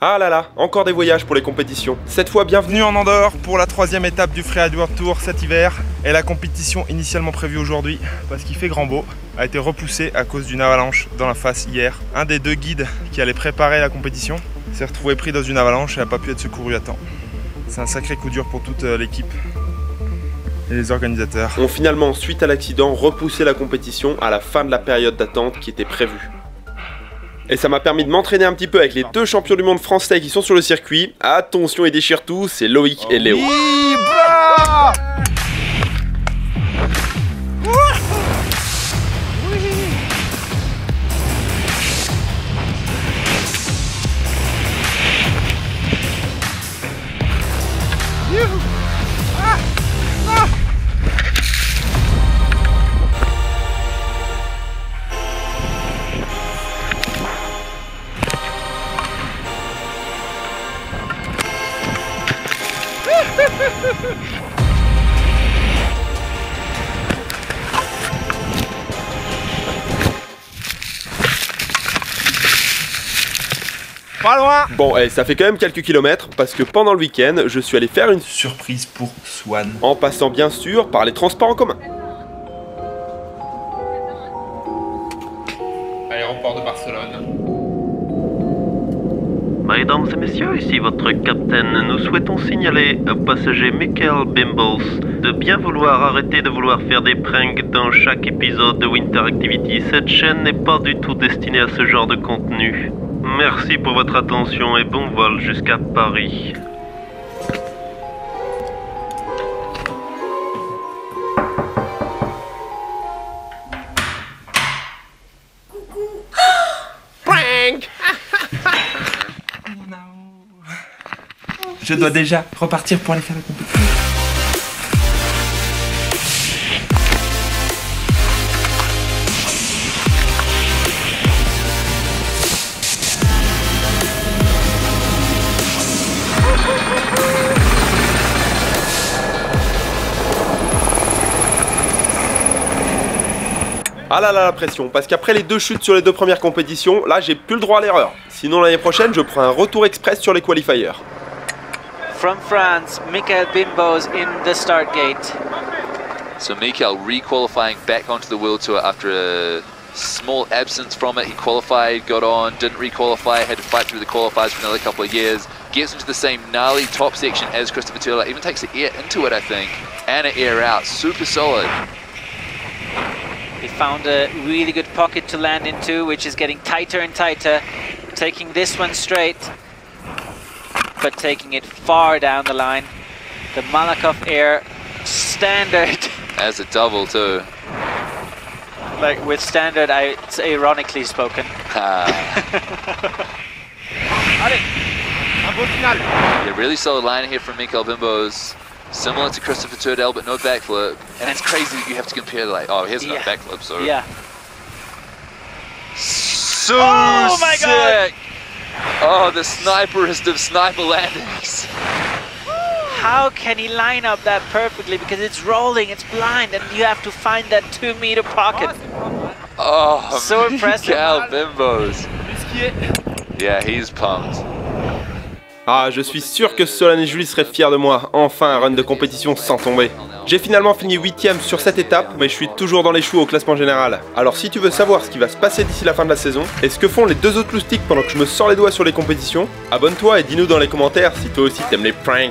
Ah là là, encore des voyages pour les compétitions. Cette fois, bienvenue en Andorre pour la 3e étape du Freeride World Tour cet hiver. Et la compétition initialement prévue aujourd'hui, parce qu'il fait grand beau, a été repoussée à cause d'une avalanche dans la face hier. Un des 2 guides qui allait préparer la compétition s'est retrouvé pris dans une avalanche et n'a pas pu être secouru à temps. C'est un sacré coup dur pour toute l'équipe et les organisateurs. Ont finalement, suite à l'accident, repoussé la compétition à la fin de la période d'attente qui était prévue. Et ça m'a permis de m'entraîner un petit peu avec les 2 champions du monde français qui sont sur le circuit. Attention, ils déchirent tout, c'est Loïc et Léo. Oui, bah pas loin. Bon, ça fait quand même quelques kilomètres parce que pendant le week-end, je suis allé faire une surprise pour Swan. En passant bien sûr par les transports en commun. Aéroport de Barcelone. Mesdames et messieurs, ici votre capitaine. Nous souhaitons signaler au passager Michael Bimbles de bien vouloir arrêter de vouloir faire des pranks dans chaque épisode de Winter Activity. Cette chaîne n'est pas du tout destinée à ce genre de contenu. Merci pour votre attention et bon vol jusqu'à Paris. Prank. Je dois déjà repartir pour aller faire la compétition. Ah là là, la pression, parce qu'après les 2 chutes sur les 2 premières compétitions, là j'ai plus le droit à l'erreur. Sinon l'année prochaine, je prends un retour express sur les qualifiers. From France, Michael Bimbles in the start gate. So Michael re-qualifying back onto the World Tour after a small absence from it. He qualified, got on, didn't re-qualify, had to fight through the qualifiers for another couple of years. Gets into the same gnarly top section as Christopher Turla, even takes the air into it, I think, and an air out, super solid. He found a really good pocket to land into, which is getting tighter and tighter. Taking this one straight, but taking it far down the line. The Malakoff Air standard. As a double too. Like with standard, it's ironically spoken. Yeah, really solid line here from Michael Bimbles. Similar to Christopher Turdell, but no backflip. And it's crazy that you have to compare, like, oh, here's no backflip, so. Yeah. So oh my sick! Oh, the sniper has done sniper landings. How can he line up that perfectly? Because it's rolling, it's blind, and you have to find that 2-meter pocket. Oh, so impressive. Michael Bimbles. Yeah, he's pumped. Ah, je suis sûr que Solane et Julie seraient fiers de moi, enfin un run de compétition sans tomber. J'ai finalement fini 8ème sur cette étape, mais je suis toujours dans les choux au classement général. Alors si tu veux savoir ce qui va se passer d'ici la fin de la saison, et ce que font les 2 autres loustiques pendant que je me sors les doigts sur les compétitions, abonne-toi et dis-nous dans les commentaires si toi aussi t'aimes les pranks.